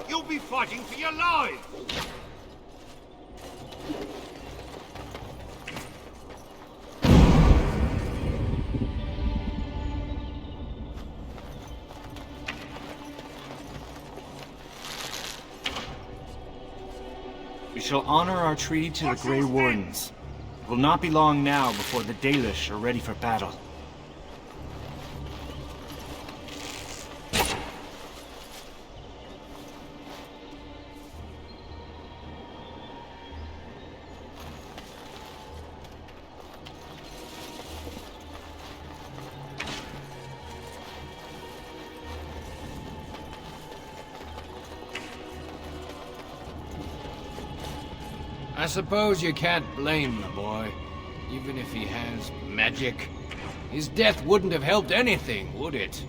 You'll be fighting for your lives! We shall honor our treaty to the Grey Wardens. It will not be long now before the Dalish are ready for battle. I suppose you can't blame the boy, even if he has magic. His death wouldn't have helped anything, would it?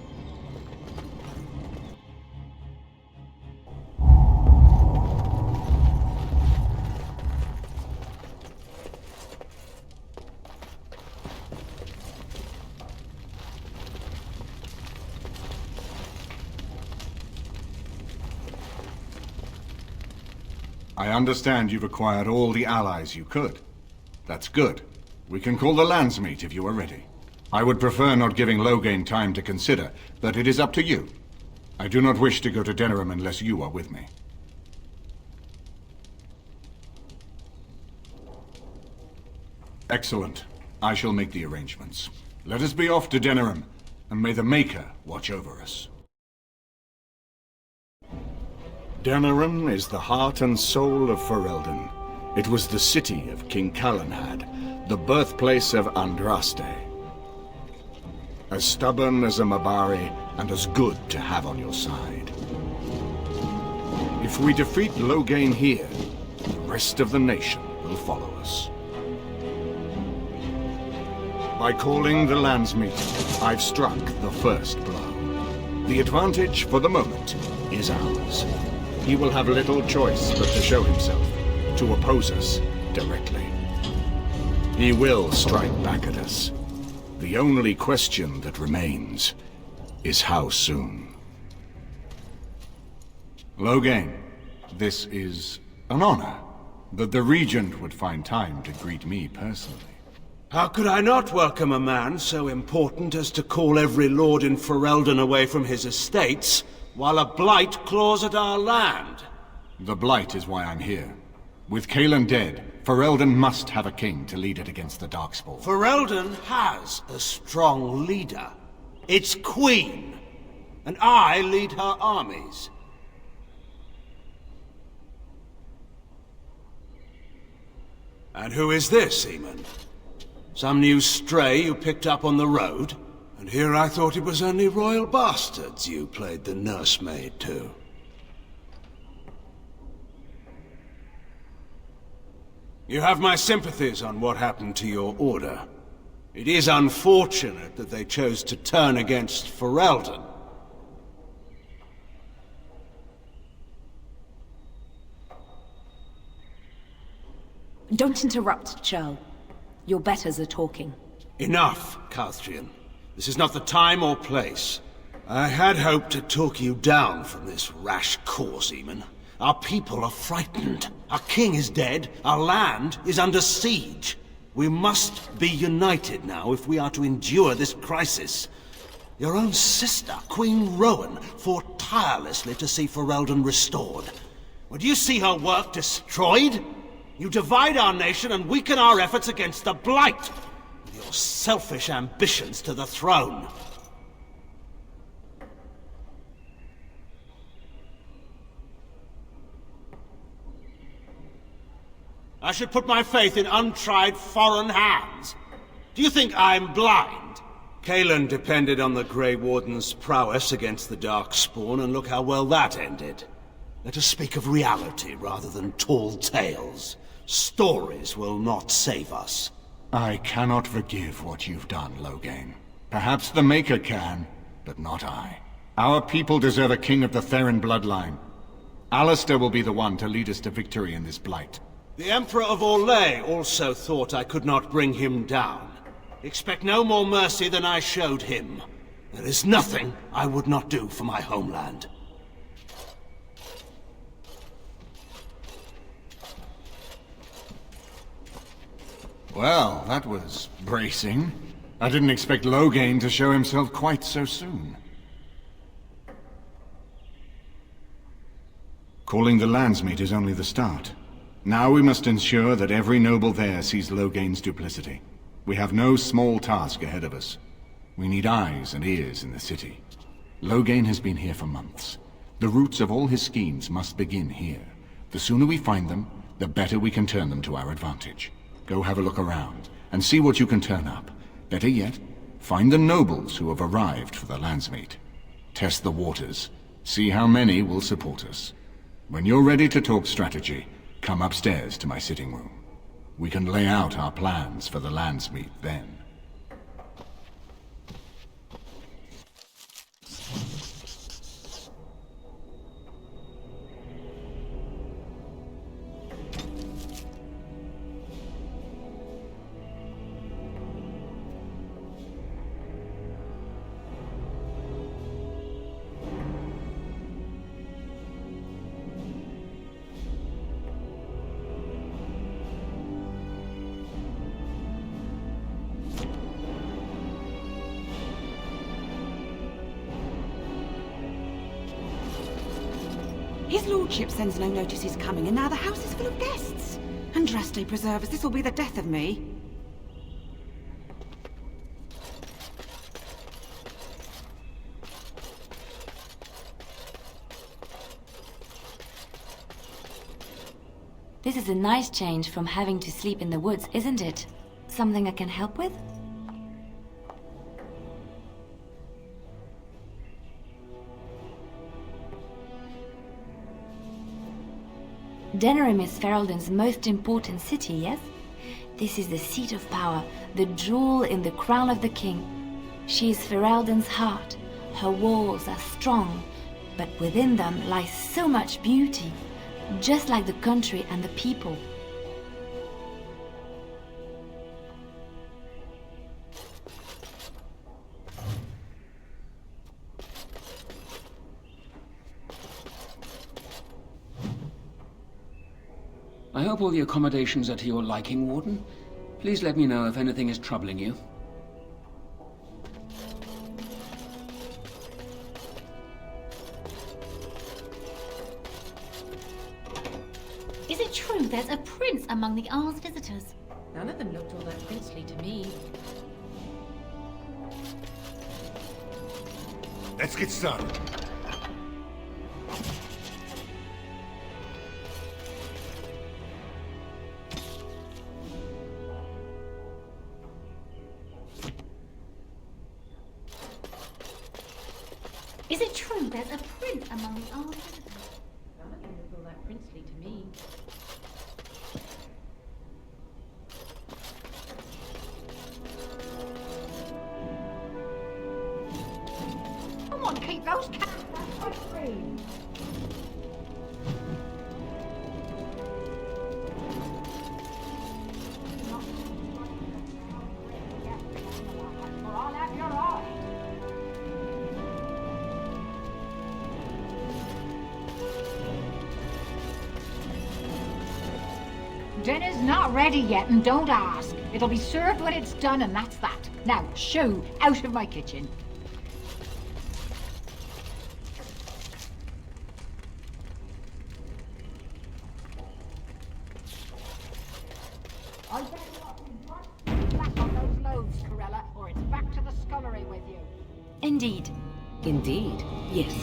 I understand you've acquired all the allies you could. That's good. We can call the Landsmeet if you are ready. I would prefer not giving Loghain time to consider, but it is up to you. I do not wish to go to Denerim unless you are with me. Excellent. I shall make the arrangements. Let us be off to Denerim, and may the Maker watch over us. Denerim is the heart and soul of Ferelden. It was the city of King Calenhad, the birthplace of Andraste. As stubborn as a Mabari, and as good to have on your side. If we defeat Loghain here, the rest of the nation will follow us. By calling the Landsmeet, I've struck the first blow. The advantage, for the moment, is ours. He will have little choice but to show himself, to oppose us directly. He will strike back at us. The only question that remains is how soon. Loghain, this is an honor, that the Regent would find time to greet me personally. How could I not welcome a man so important as to call every lord in Ferelden away from his estates, while a blight claws at our land? The blight is why I'm here. With Cailan dead, Ferelden must have a king to lead it against the Darkspawn. Ferelden has a strong leader. Its queen. And I lead her armies. And who is this, Eamon? Some new stray you picked up on the road? And here I thought it was only royal bastards you played the nursemaid to. You have my sympathies on what happened to your order. It is unfortunate that they chose to turn against Ferelden. Don't interrupt, Churl. Your betters are talking. Enough, Calthrian. This is not the time or place. I had hoped to talk you down from this rash course, Eamon. Our people are frightened. Our king is dead. Our land is under siege. We must be united now if we are to endure this crisis. Your own sister, Queen Rowan, fought tirelessly to see Ferelden restored. Would you see her work destroyed? You divide our nation and weaken our efforts against the Blight, with your selfish ambitions to the throne. I should put my faith in untried foreign hands. Do you think I'm blind? Kaelan depended on the Grey Warden's prowess against the Darkspawn, and look how well that ended. Let us speak of reality rather than tall tales. Stories will not save us. I cannot forgive what you've done, Loghain. Perhaps the Maker can, but not I. Our people deserve a king of the Theron bloodline. Alistair will be the one to lead us to victory in this blight. The Emperor of Orlais also thought I could not bring him down. Expect no more mercy than I showed him. There is nothing I would not do for my homeland. Well, that was bracing. I didn't expect Loghain to show himself quite so soon. Calling the Landsmeet is only the start. Now we must ensure that every noble there sees Loghain's duplicity. We have no small task ahead of us. We need eyes and ears in the city. Loghain has been here for months. The roots of all his schemes must begin here. The sooner we find them, the better we can turn them to our advantage. Go have a look around, and see what you can turn up. Better yet, find the nobles who have arrived for the Landsmeet. Test the waters. See how many will support us. When you're ready to talk strategy, come upstairs to my sitting room. We can lay out our plans for the Landsmeet then. His lordship sends no notice he's coming, and now the house is full of guests. Andraste preserve us, this will be the death of me. This is a nice change from having to sleep in the woods, isn't it? Something I can help with? Denerim is Ferelden's most important city, yes? This is the seat of power, the jewel in the crown of the king. She is Ferelden's heart. Her walls are strong, but within them lies so much beauty, just like the country and the people. I hope all the accommodations are to your liking, Warden. Please let me know if anything is troubling you. Is it true there's a prince among the Arl's visitors? None of them looked all that princely to me. Let's get started. Is it true there's a prince among the Arl's visitors? None of them looked all that princely to me. Come on, keep those cats off my screen. Or I'll have your eye. Dinner's not ready yet, and don't ask. It'll be served when it's done, and that's that. Now, shoo, out of my kitchen. I bet you ought to be black on those loaves, Corella, or it's back to the scullery with you. Indeed. Indeed, yes.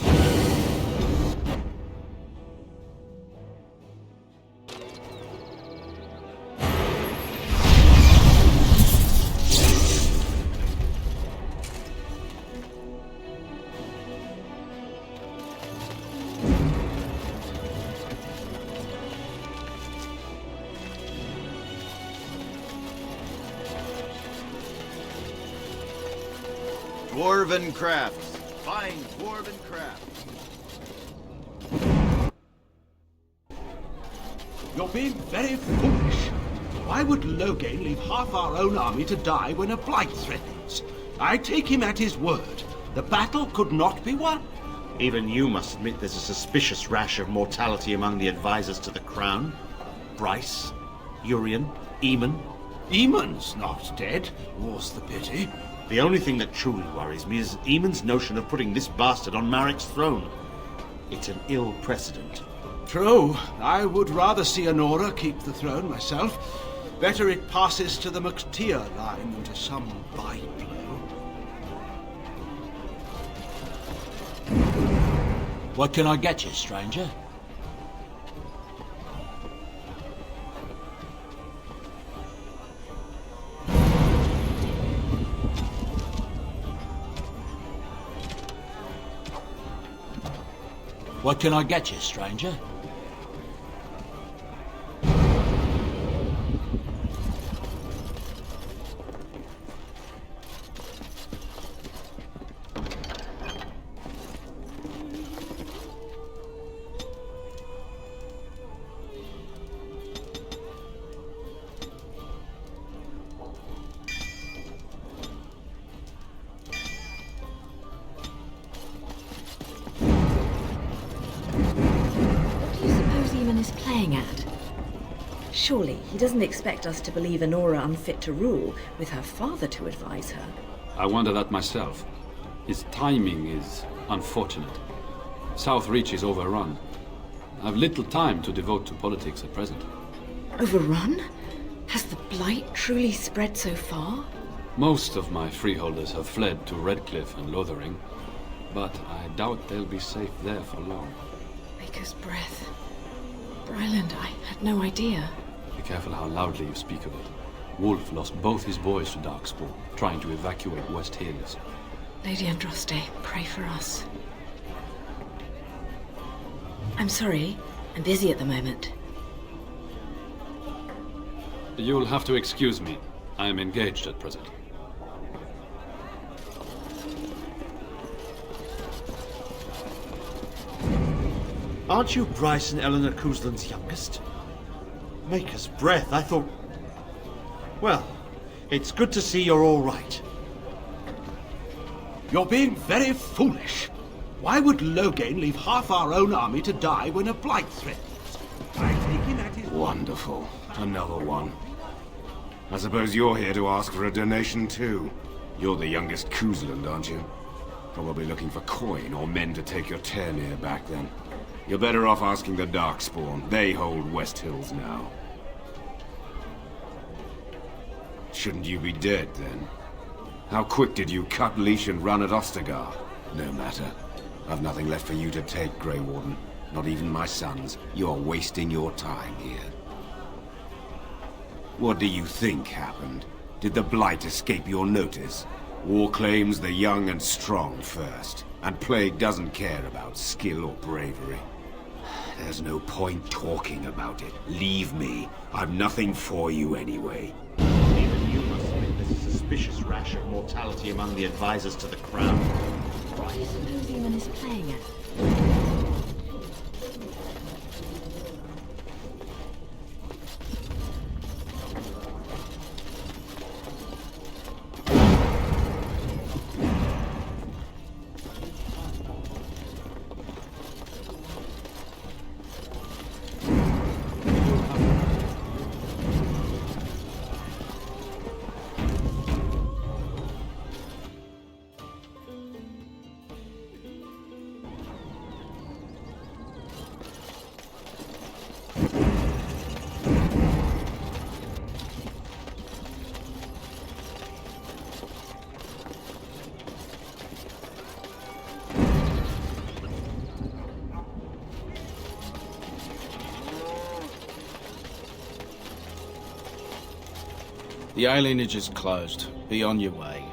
Dwarven crafts. Fine dwarven crafts. You're being very foolish. Why would Loghain leave half our own army to die when a blight threatens? I take him at his word. The battle could not be won. Even you must admit there's a suspicious rash of mortality among the advisors to the crown. Bryce, Urien, Eamon. Eamon's not dead, more's the pity. The only thing that truly worries me is Eamon's notion of putting this bastard on Marek's throne. It's an ill precedent. True. I would rather see Honora keep the throne myself. Better it passes to the McTeer line than to some byblow. What can I get you, stranger? What can I get you, stranger? Surely he doesn't expect us to believe Honora unfit to rule, with her father to advise her. I wonder that myself. His timing is unfortunate. Southreach is overrun. I've little time to devote to politics at present. Overrun? Has the blight truly spread so far? Most of my freeholders have fled to Redcliffe and Lothering, but I doubt they'll be safe there for long. Maker's breath. Bryland, I had no idea. Be careful how loudly you speak of it. Wolf lost both his boys to Darkspawn, trying to evacuate West Hills. Lady Andraste, pray for us. I'm sorry. I'm busy at the moment. You'll have to excuse me. I am engaged at present. Aren't you Bryce and Eleanor Cousland's youngest? Maker's breath, I thought... Well, it's good to see you're all right. You're being very foolish. Why would Loghain leave half our own army to die when a blight threatens? I take him at his... Wonderful. Another one. I suppose you're here to ask for a donation too. You're the youngest Cousland, aren't you? Probably looking for coin or men to take your Termere back then. You're better off asking the Darkspawn. They hold West Hills now. Shouldn't you be dead, then? How quick did you cut leash and run at Ostagar? No matter. I've nothing left for you to take, Grey Warden. Not even my sons. You're wasting your time here. What do you think happened? Did the Blight escape your notice? War claims the young and strong first, and Plague doesn't care about skill or bravery. There's no point talking about it. Leave me. I've nothing for you anyway. Even you must admit there's a suspicious rash of mortality among the advisors to the crown. What do you suppose Eamon is playing at? The alienage is closed. Be on your way.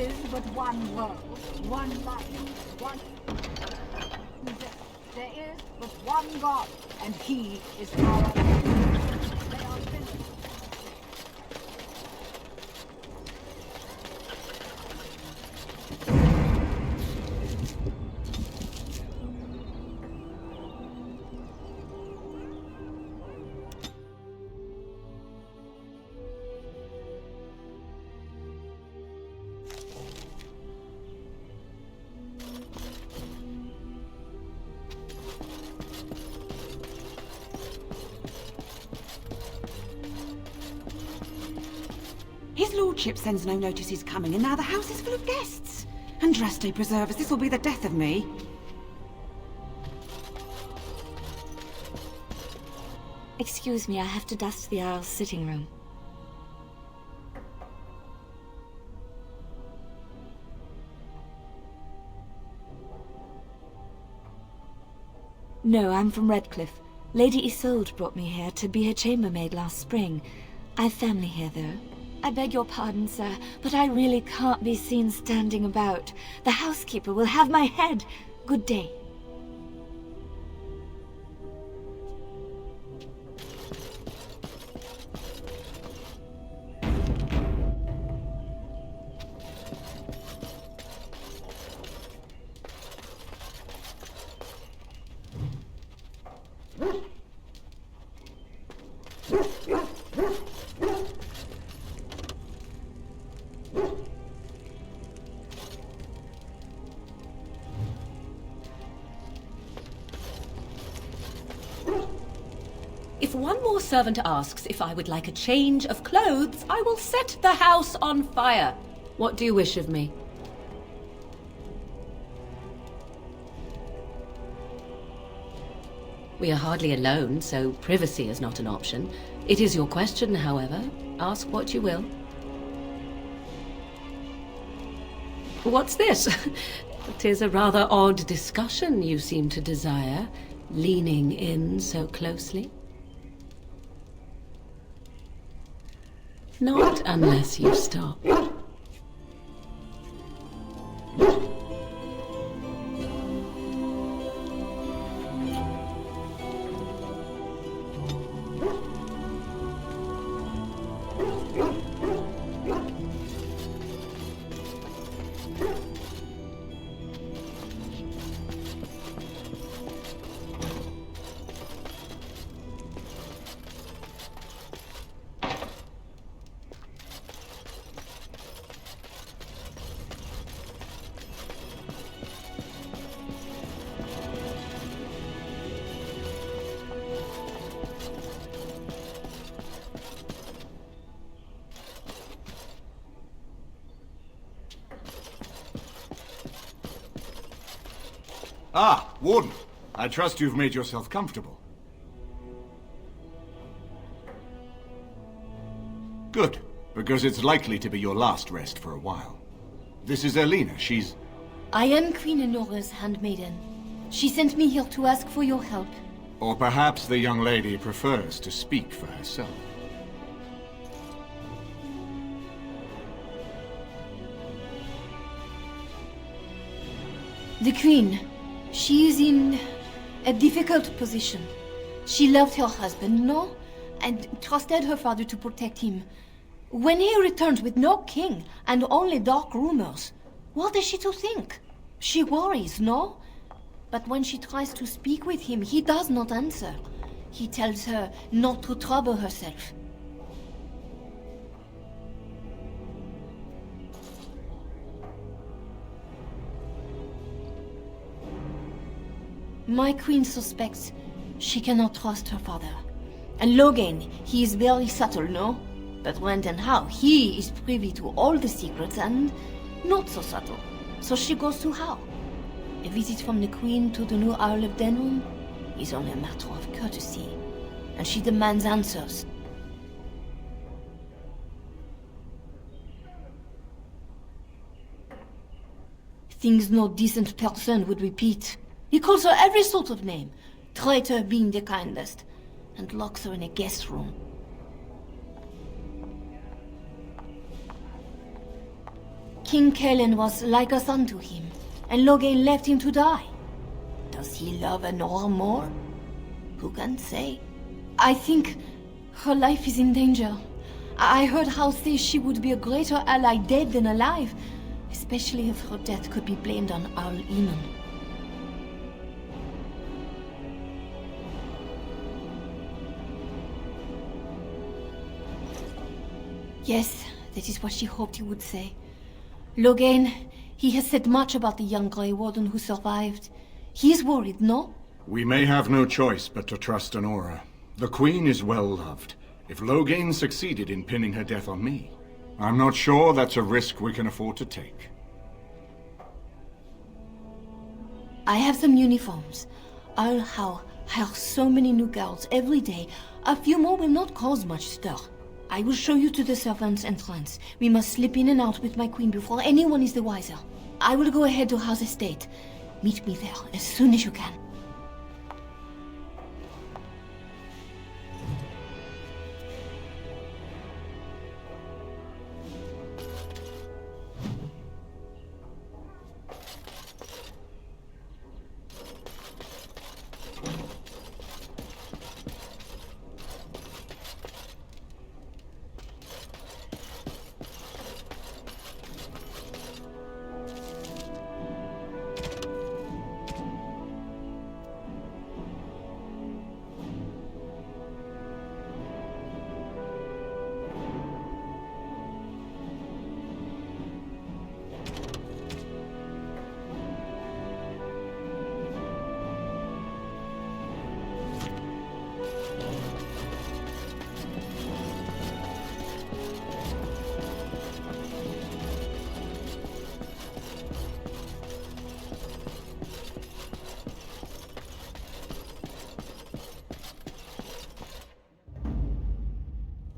is but one world, one life, one... There is but one God, and he is our... They are finished. His lordship sends no notice he's coming, and now the house is full of guests. Andraste preserve us, this will be the death of me. Excuse me, I have to dust the Earl's sitting room. No, I'm from Redcliffe. Lady Isolde brought me here to be her chambermaid last spring. I've family here, though. I beg your pardon, sir, but I really can't be seen standing about. The housekeeper will have my head. Good day. If one more servant asks if I would like a change of clothes, I will set the house on fire. What do you wish of me? We are hardly alone, so privacy is not an option. It is your question, however. Ask what you will. What's this? 'Tis a rather odd discussion you seem to desire, leaning in so closely. Not unless you stop. Ah, Warden. I trust you've made yourself comfortable. Good, because it's likely to be your last rest for a while. This is Elena. She's... I am Queen Enora's handmaiden. She sent me here to ask for your help. Or perhaps the young lady prefers to speak for herself. The Queen. She is in a difficult position. She loved her husband, no? And trusted her father to protect him. When he returns with no king and only dark rumors, what is she to think? She worries, no? But when she tries to speak with him, he does not answer. He tells her not to trouble herself. My queen suspects she cannot trust her father. And Logain, he is very subtle, no? But when and how, he is privy to all the secrets and not so subtle. So she goes to how? A visit from the queen to the new Earl of Denerim is only a matter of courtesy. And she demands answers. Things no decent person would repeat. He calls her every sort of name, traitor being the kindest, and locks her in a guest room. King Kellen was like a son to him, and Loghain left him to die. Does he love Anora more? Who can say? I think her life is in danger. I heard Hal say she would be a greater ally dead than alive, especially if her death could be blamed on Al Iman. Yes, that is what she hoped he would say. Loghain, he has said much about the young Grey Warden who survived. He is worried, no? We may have no choice but to trust Anora. The Queen is well loved. If Loghain succeeded in pinning her death on me, I'm not sure that's a risk we can afford to take. I have some uniforms. I'll hire so many new girls every day. A few more will not cause much stir. I will show you to the servants' entrance. We must slip in and out with my queen before anyone is the wiser. I will go ahead to House Estate. Meet me there as soon as you can.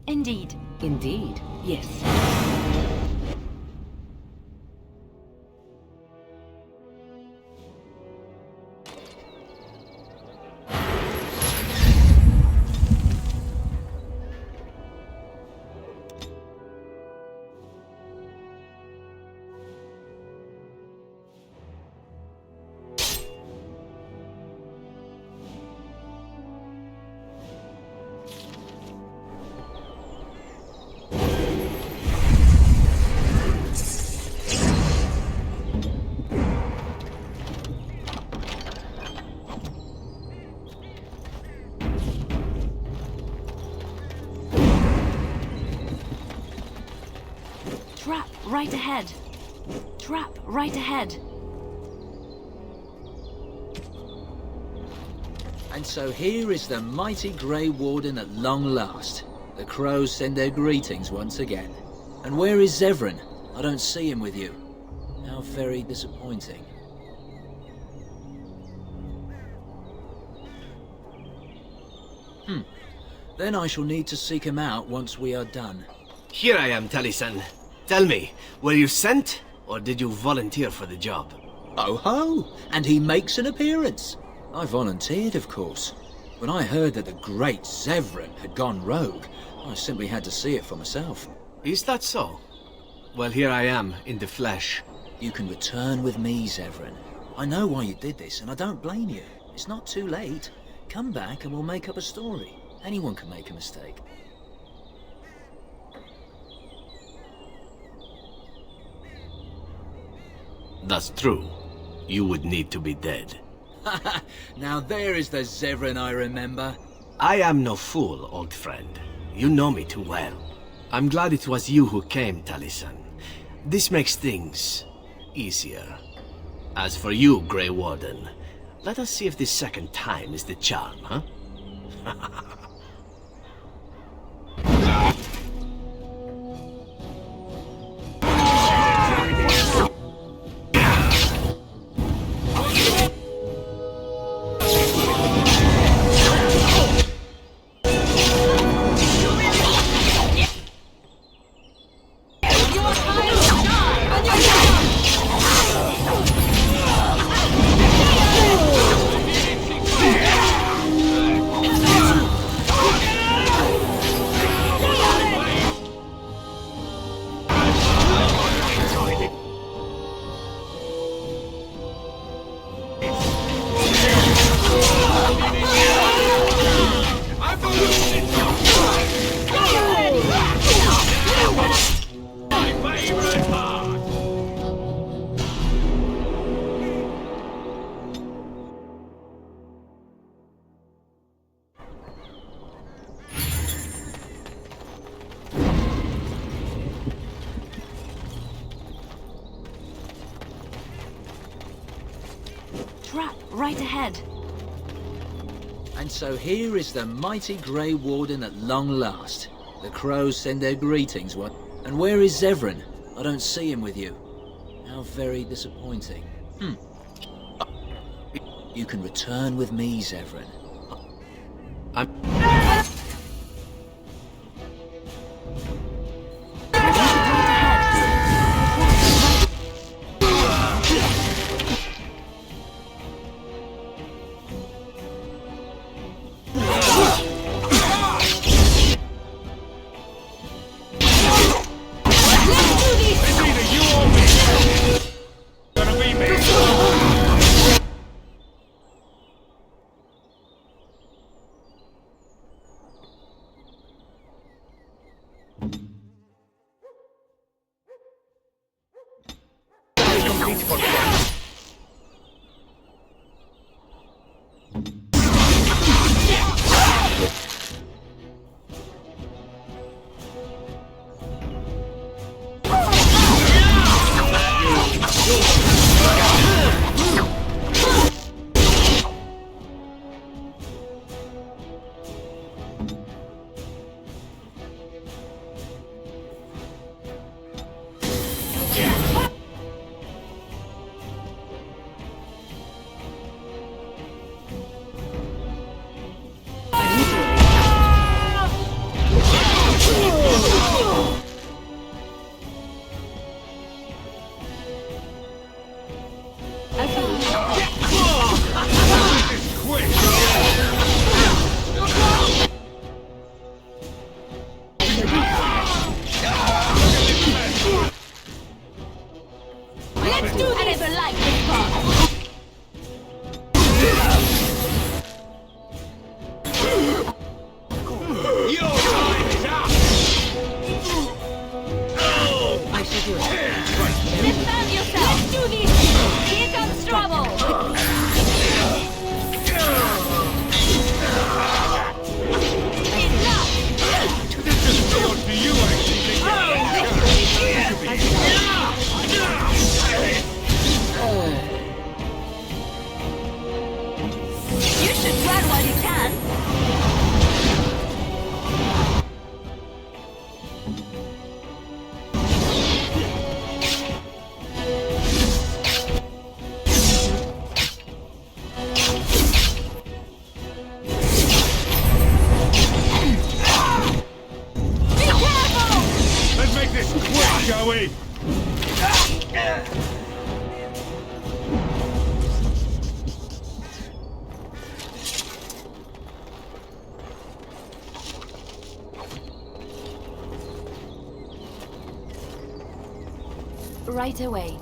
Indeed. Indeed, yes. Trap right ahead. Trap right ahead. And so here is the mighty Grey Warden at long last. The crows send their greetings once again. And where is Zevran? I don't see him with you. How very disappointing. Then I shall need to seek him out once we are done. Here I am, Taliesin. Tell me, were you sent, or did you volunteer for the job? Oh ho! And he makes an appearance. I volunteered, of course. When I heard that the great Zevran had gone rogue, I simply had to see it for myself. Is that so? Well, here I am, in the flesh. You can return with me, Zevran. I know why you did this, and I don't blame you. It's not too late. Come back and we'll make up a story. Anyone can make a mistake. That's true. You would need to be dead. Now there is the Zevran I remember. I am no fool, old friend. You know me too well. I'm glad it was you who came, Taliesin. This makes things easier. As for you, Grey Warden, let us see if this second time is the charm, huh? right ahead. And so here is the mighty Grey Warden at long last. The crows send their greetings. What? And where is Zevran? I don't see him with you. How very disappointing. You can return with me, Zevran. Right away.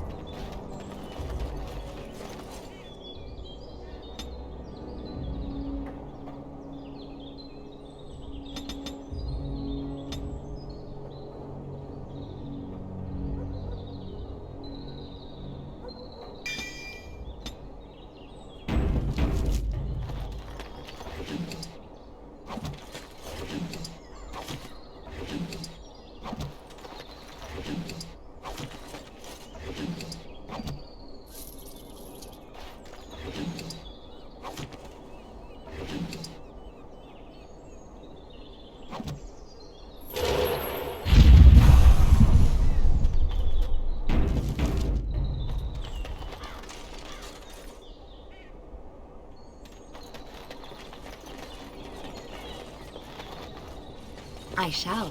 I shall.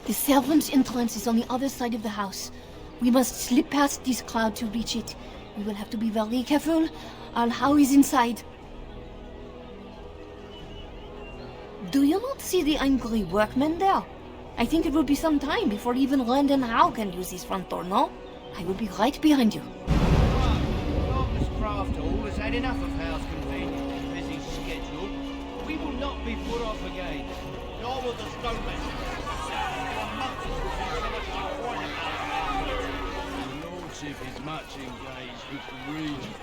The servants' entrance is on the other side of the house. We must slip past this crowd to reach it. We will have to be very careful. Al-How is inside. Do you not see the angry workmen there? I think it will be some time before even Rand and How can use this front door, no? I will be right behind you. Marcus Craft Hall has had enough of Howe's conveniently busy schedule. We will not be put off again. Nor will the stonemasons. lordship is much engaged with the region.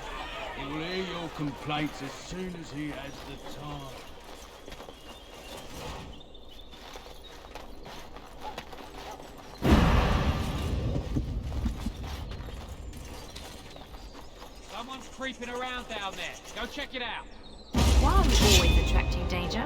He will hear your complaints as soon as he has the time. Someone's creeping around down there. Go check it out. Why are you always attracting danger?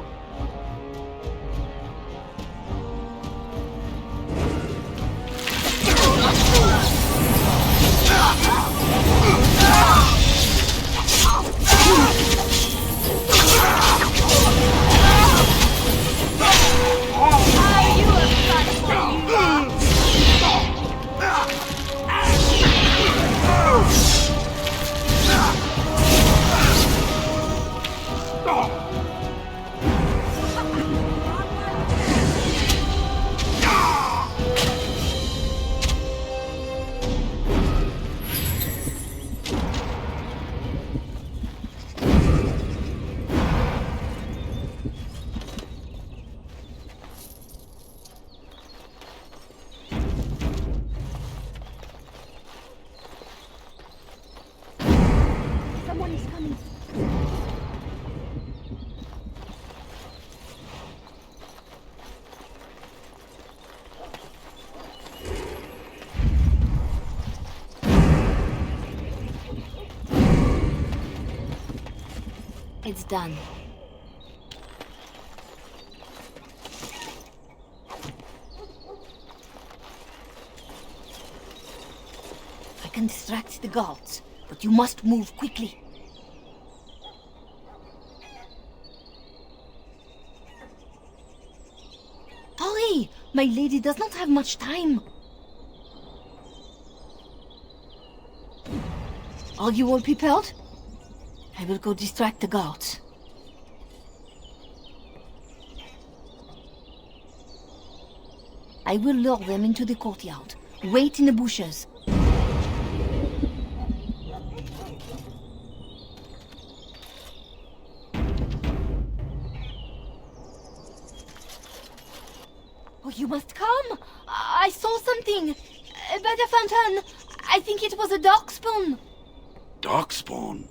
Someone is coming. It's done. I can distract the guards, but you must move quickly. Hurry! My lady does not have much time. Are you all prepared? I will go distract the guards. I will lure them into the courtyard. Wait in the bushes. Oh, you must come! I saw something! By the fountain! I think it was a darkspawn! Darkspawn?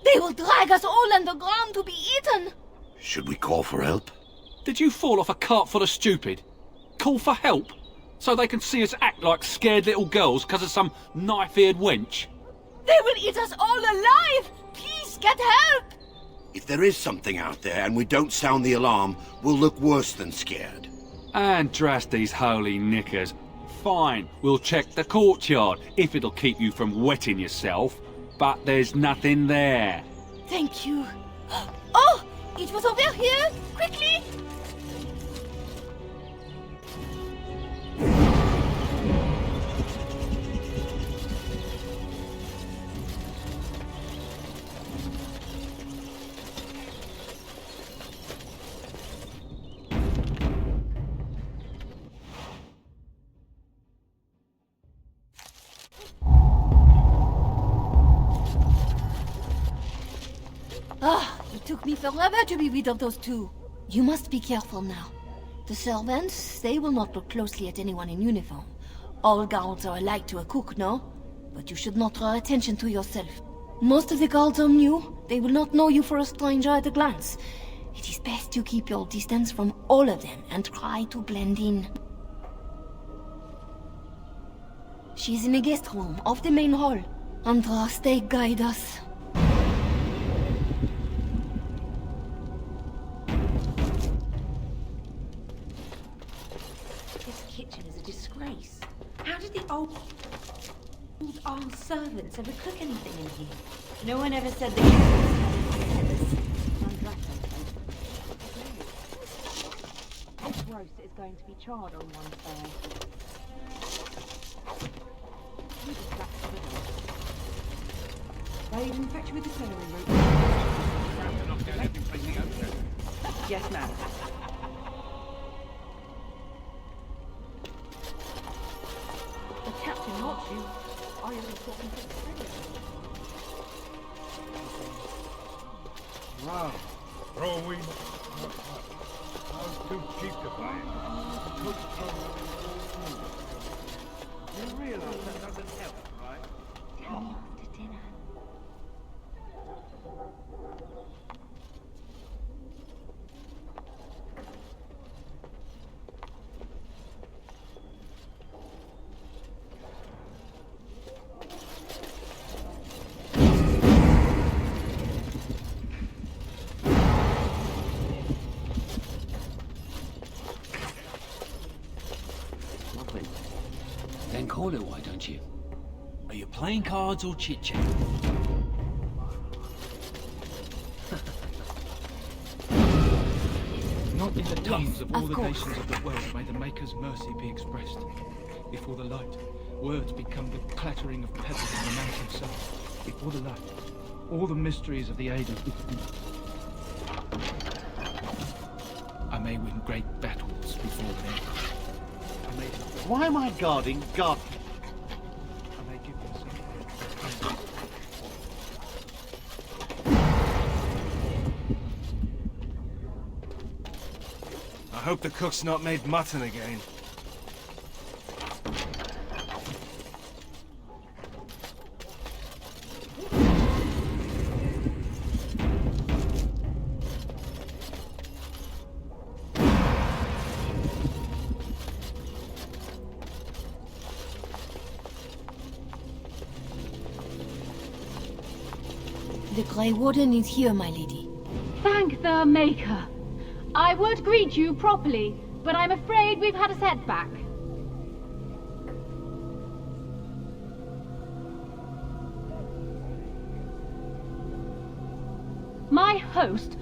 They will drag us all underground to be eaten! Should we call for help? Did you fall off a cart full of stupid? Call for help? So they can see us act like scared little girls because of some knife-eared wench? They will eat us all alive! Please, get help! If there is something out there and we don't sound the alarm, we'll look worse than scared. And drast these holy knickers. Fine, we'll check the courtyard, if it'll keep you from wetting yourself. But there's nothing there. Thank you. Oh! It was over here! Quickly! Ah, it took me forever to be rid of those two. You must be careful now. The servants, they will not look closely at anyone in uniform. All guards are alike to a cook, no? But you should not draw attention to yourself. Most of the guards are new. They will not know you for a stranger at a glance. It is best you keep your distance from all of them and try to blend in. She is in a guest room off the main hall. Andras, they guide us. How did the old armed servants ever cook anything in here? No one ever said they could. This roast is going to be charred on one fire. They didn't fetch you with the celery root. Yes, ma'am. The captain wants you. Are you talking to the sailor? Wow. Throw away. I was too cheap to buy it. You realize that doesn't help, right? Tell me after dinner. Then call it, why don't you? Are you playing cards or chit-chat? Not in the tongues of all the nations of the world may the Maker's mercy be expressed. Before the light, words become the clattering of pebbles on the mountain side. Before the light, all the mysteries of the ages disappear. I may win great battles before them. Why am I guarding God? I may give them something. I hope the cook's not made mutton again. The Grey Warden is here, my lady. Thank the Maker. I would greet you properly, but I'm afraid we've had a setback. My host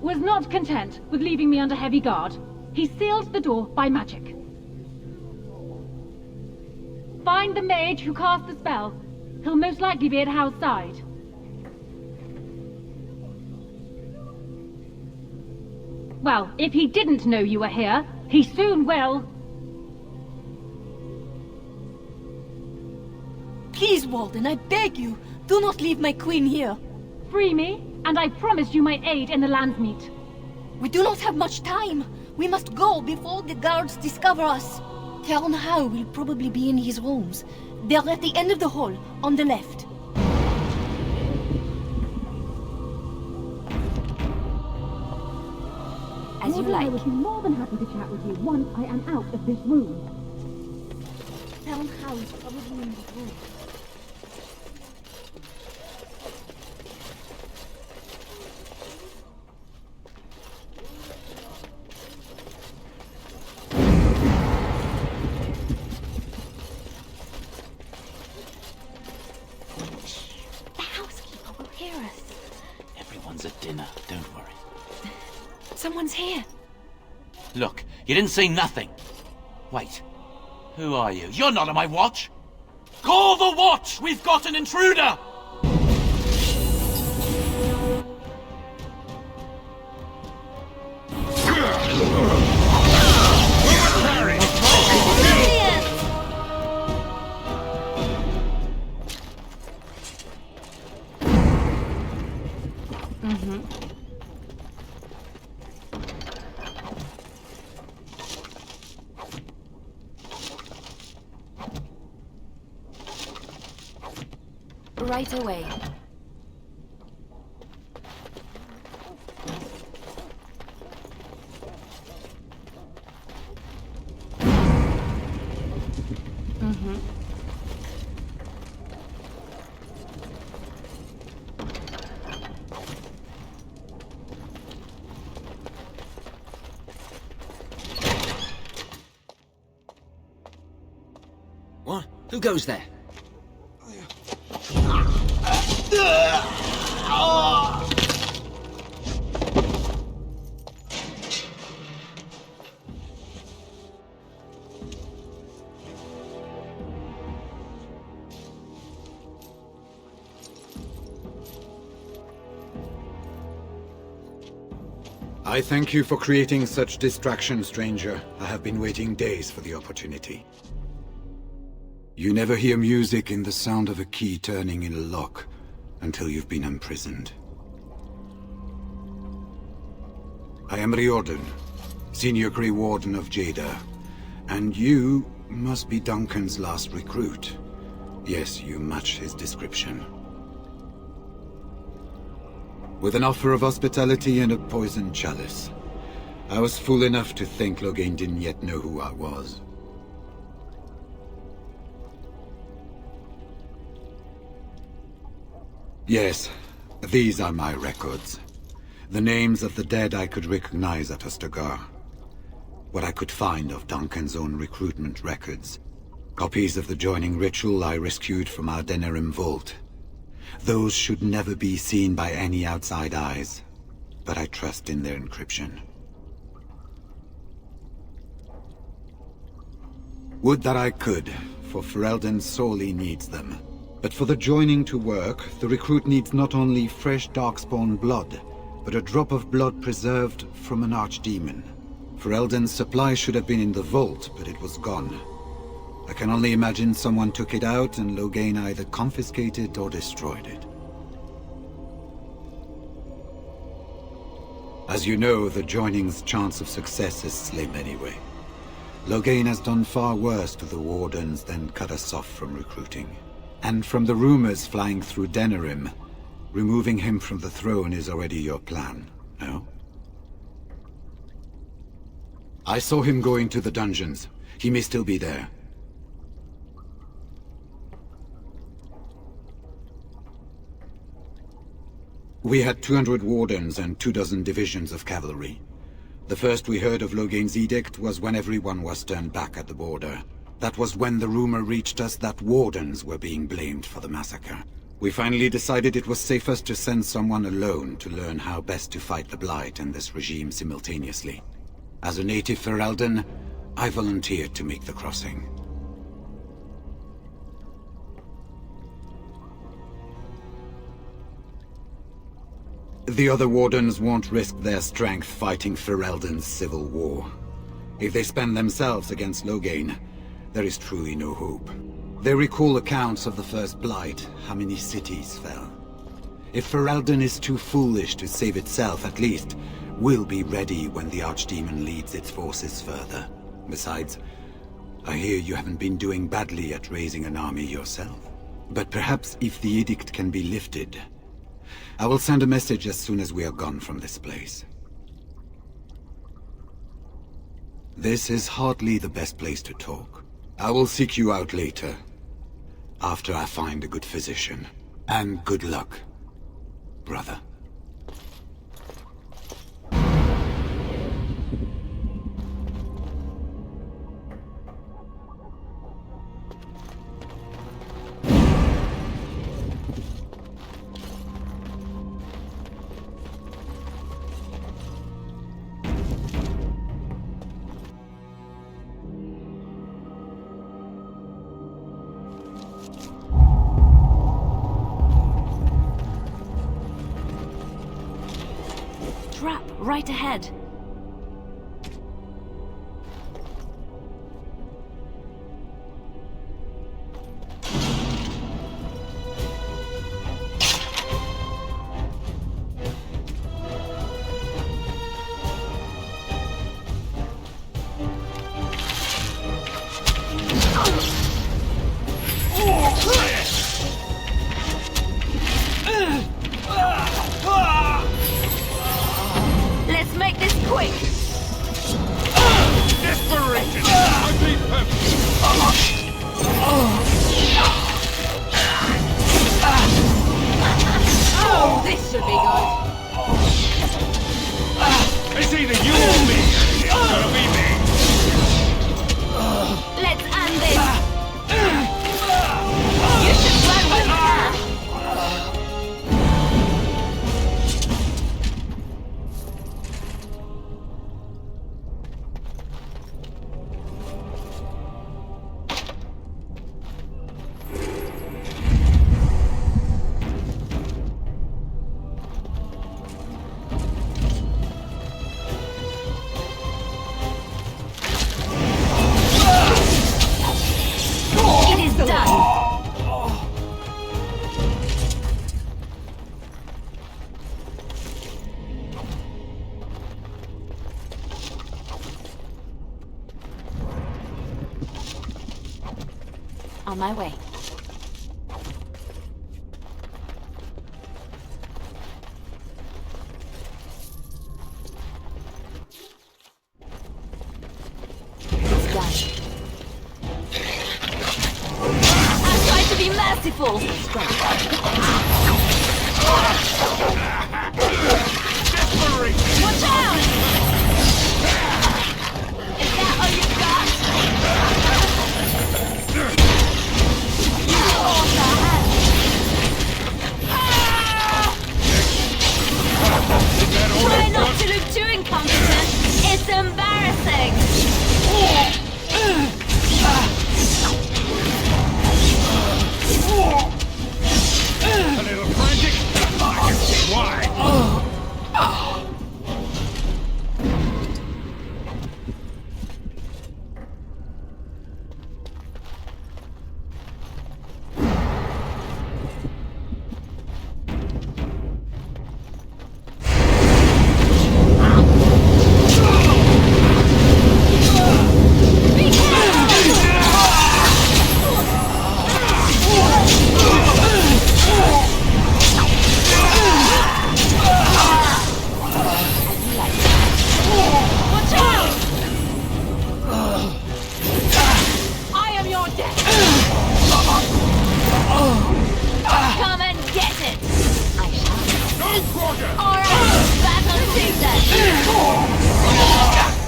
was not content with leaving me under heavy guard. He sealed the door by magic. Find the mage who cast the spell. He'll most likely be at Hal's side. Well, if he didn't know you were here, he soon will. Please, Warden, I beg you, do not leave my queen here. Free me, and I promise you my aid in the Landsmeet. We do not have much time. We must go before the guards discover us. Count Howe will probably be in his rooms. They're at the end of the hall, on the left. As you like. I would be more than happy to chat with you once I am out of this room. Count Howe is probably in his room. The housekeeper will hear us. Everyone's at dinner, don't worry. Someone's here. Look, you didn't see nothing. Wait, who are you? You're not on my watch! Call the watch! We've got an intruder! Right away. What? Who goes there? I thank you for creating such distraction, stranger. I have been waiting days for the opportunity. You never hear music in the sound of a key turning in a lock until you've been imprisoned. I am Riordan, Senior Grey Warden of Jada, and you must be Duncan's last recruit. Yes, you match his description. With an offer of hospitality and a poisoned chalice. I was fool enough to think Loghain didn't yet know who I was. Yes, these are my records. The names of the dead I could recognize at Ostagar. What I could find of Duncan's own recruitment records. Copies of the joining ritual I rescued from our Denerim vault. Those should never be seen by any outside eyes, but I trust in their encryption. Would that I could, for Ferelden sorely needs them. But for the joining to work, the recruit needs not only fresh Darkspawn blood, but a drop of blood preserved from an archdemon. Ferelden's supply should have been in the vault, but it was gone. I can only imagine someone took it out and Loghain either confiscated or destroyed it. As you know, the joining's chance of success is slim anyway. Loghain has done far worse to the Wardens than cut us off from recruiting. And from the rumors flying through Denerim, removing him from the throne is already your plan, no? I saw him going to the dungeons. He may still be there. We had 200 Wardens and 24 divisions of cavalry. The first we heard of Loghain's edict was when everyone was turned back at the border. That was when the rumor reached us that Wardens were being blamed for the massacre. We finally decided it was safest to send someone alone to learn how best to fight the Blight and this regime simultaneously. As a native Ferelden, I volunteered to make the crossing. The other Wardens won't risk their strength fighting Ferelden's civil war. If they spend themselves against Loghain, there is truly no hope. They recall accounts of the First Blight, how many cities fell. If Ferelden is too foolish to save itself, at least, we'll be ready when the Archdemon leads its forces further. Besides, I hear you haven't been doing badly at raising an army yourself. But perhaps if the edict can be lifted, I will send a message as soon as we are gone from this place. This is hardly the best place to talk. I will seek you out later, after I find a good physician. And good luck, brother. Right ahead. Let's make this quick! Desperation! I need purpose! Oh, this should be good. It's either you or me! It's gonna be me! Let's end this! You should run with her! On my way. fall. Watch out! Is that all you got? Try not to look too incompetent. It's embarrassing. A little frantic? I can see why. Come and get it! I shall. Alright, battle season!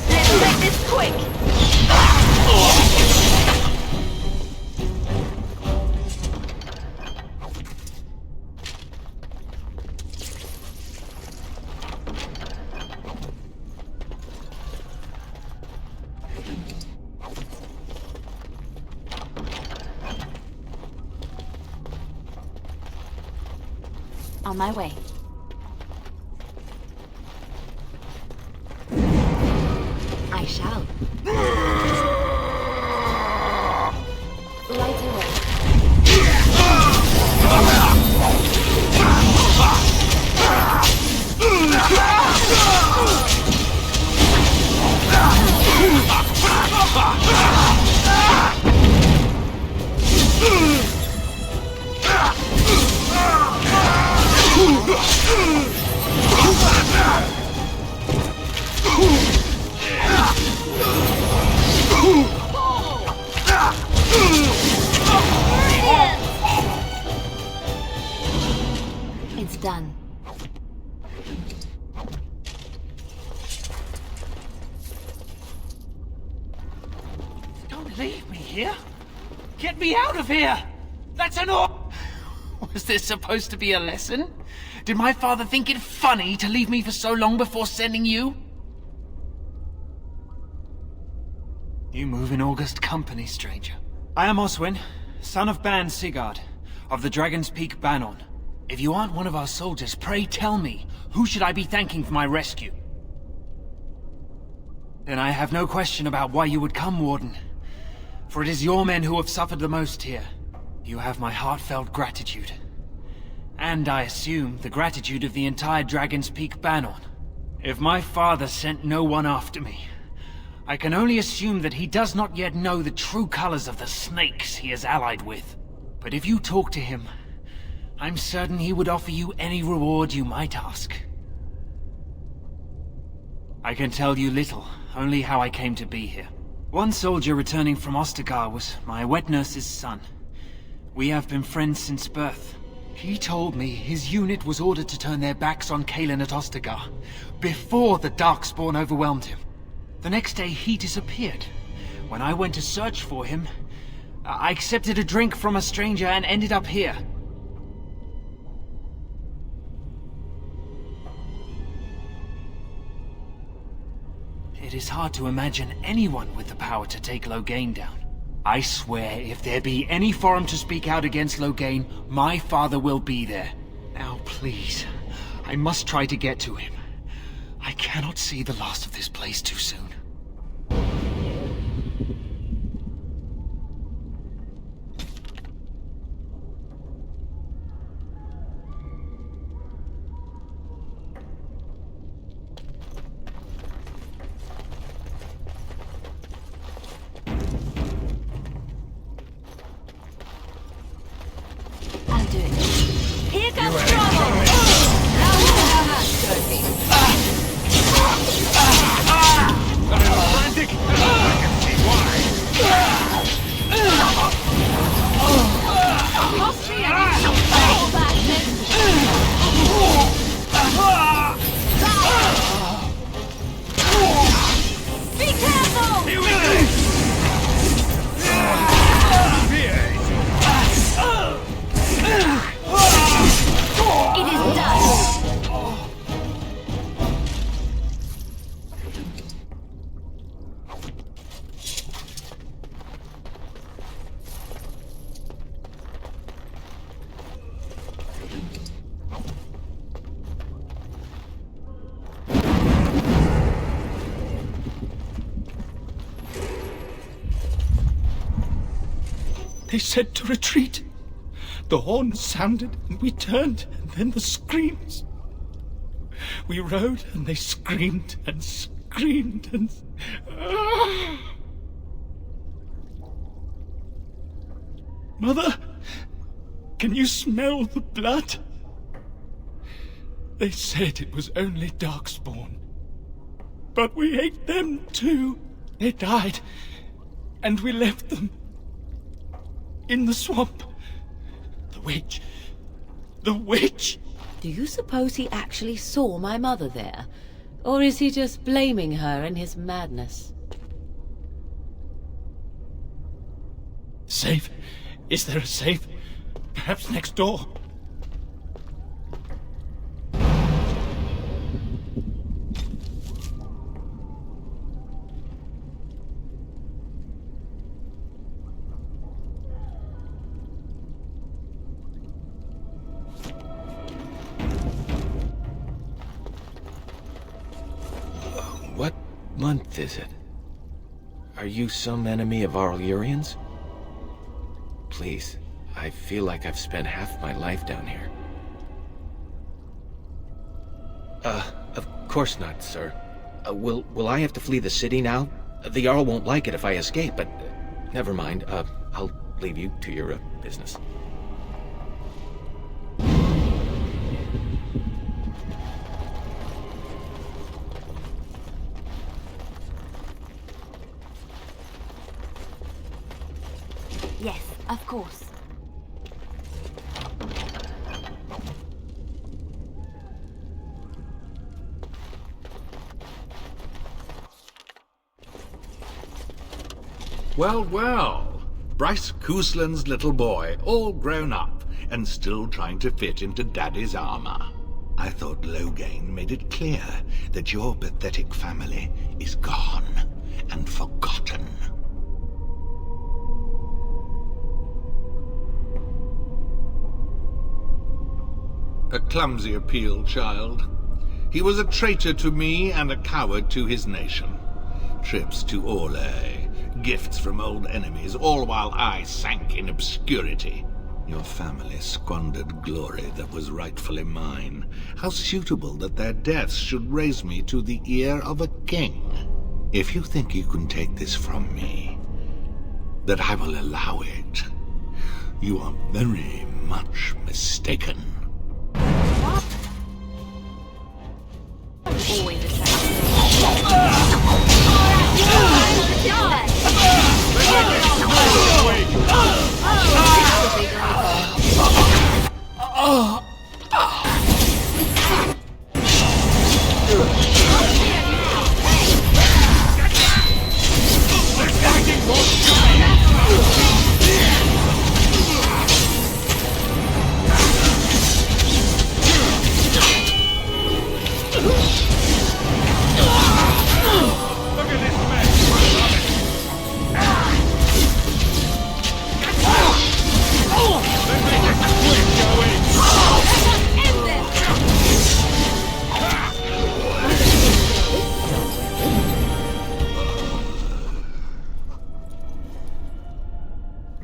Let's make this quick! On my way. I shall. Light away. It's done. Don't leave me here. Get me out of here. That's an order. Was this supposed to be a lesson? Did my father think it funny to leave me for so long before sending you? You move in august company, stranger. I am Oswin, son of Ban Sigurd, of the Dragon's Peak Bannon. If you aren't one of our soldiers, pray tell me, who should I be thanking for my rescue? Then I have no question about why you would come, Warden. For it is your men who have suffered the most here. You have my heartfelt gratitude. And I assume the gratitude of the entire Dragon's Peak Bannon. If my father sent no one after me, I can only assume that he does not yet know the true colors of the snakes he is allied with. But if you talk to him, I'm certain he would offer you any reward you might ask. I can tell you little, only how I came to be here. One soldier returning from Ostagar was my wet nurse's son. We have been friends since birth. He told me his unit was ordered to turn their backs on Kalen at Ostagar, before the Darkspawn overwhelmed him. The next day he disappeared. When I went to search for him, I accepted a drink from a stranger and ended up here. It is hard to imagine anyone with the power to take Loghain down. I swear, if there be any forum to speak out against Loghain, my father will be there. Now, please, I must try to get to him. I cannot see the last of this place too soon. Here comes trouble! Now, They said to retreat. The horn sounded, and we turned, and then the screams. We rode, and they screamed and screamed and... Mother, can you smell the blood? They said it was only Darkspawn. But we ate them too. They died, and we left them in the swamp. The witch. The witch! Do you suppose he actually saw my mother there? Or is he just blaming her in his madness? Safe? Is there a safe? Perhaps next door? What month is it? Are you some enemy of our Illyrians? Please, I feel like I've spent half my life down here. Of course not, sir. Will I have to flee the city now? The Jarl won't like it if I escape, but never mind. I'll leave you to your business. Yes, of course. Well, well. Bryce Cousland's little boy, all grown up, and still trying to fit into Daddy's armor. I thought Loghain made it clear that your pathetic family is gone and forgotten. A clumsy appeal, child. He was a traitor to me and a coward to his nation. Trips to Orlais, gifts from old enemies, all while I sank in obscurity. Your family squandered glory that was rightfully mine. How suitable that their deaths should raise me to the ear of a king. If you think you can take this from me, that I will allow it, you are very much mistaken. Always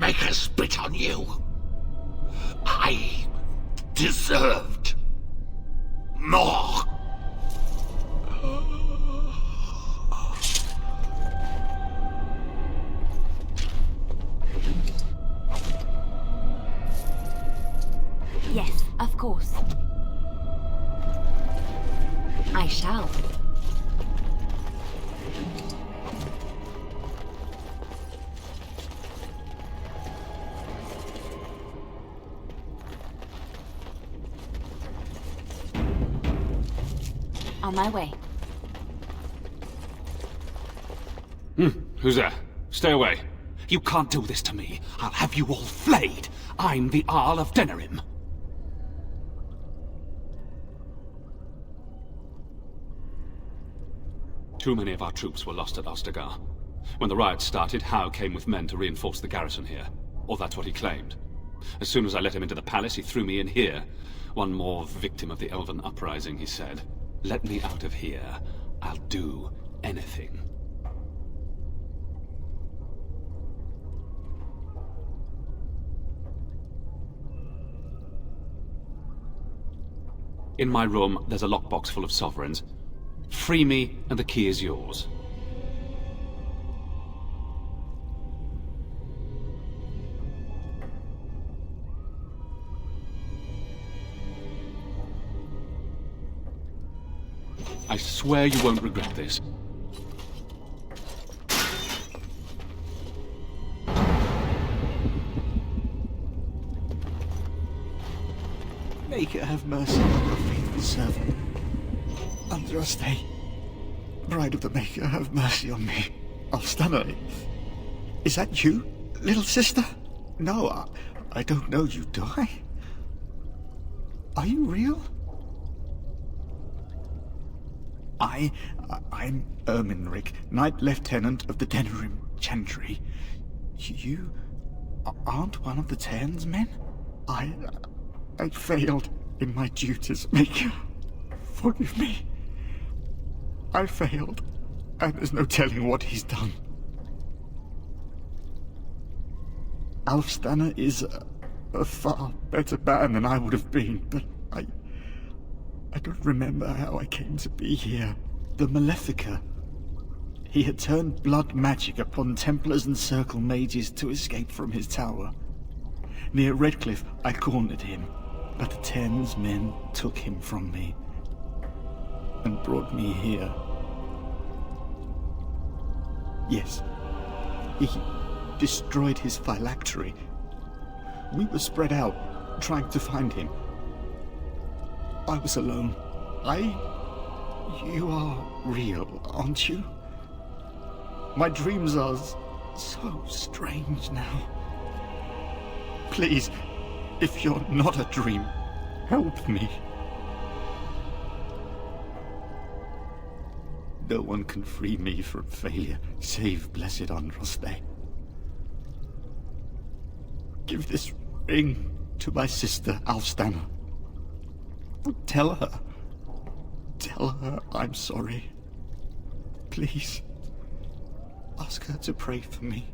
Make her spit on you. I deserved more. Yes, of course. I shall. On my way. Who's there? Stay away. You can't do this to me. I'll have you all flayed. I'm the Jarl of Denerim. Too many of our troops were lost at Ostagar. When the riots started, Howe came with men to reinforce the garrison here. Or that's what he claimed. As soon as I let him into the palace, he threw me in here. One more victim of the Elven uprising, he said. Let me out of here. I'll do anything. In my room, there's a lockbox full of sovereigns. Free me, and the key is yours. I swear you won't regret this. Maker have mercy on your faithful servant. Andraste, Bride of the Maker, have mercy on me. Alstana, is that you, little sister? No, I don't know you, do I? Are you real? I'm Erminric, Knight Lieutenant of the Denerim Chantry. You aren't one of the Terns men? I failed in my duties, Maker. Forgive me. I failed, and there's no telling what he's done. Alfstana is a far better man than I would have been, but I don't remember how I came to be here. The Malefica. He had turned blood magic upon Templars and Circle mages to escape from his tower. Near Redcliffe, I cornered him, but the Thames men took him from me and brought me here. Yes, he destroyed his phylactery. We were spread out, trying to find him. I was alone. You are real, aren't you? My dreams are so strange now. Please, if you're not a dream, help me. No one can free me from failure, save Blessed Andraste. Give this ring to my sister, Alfstana. Tell her I'm sorry. Please, ask her to pray for me.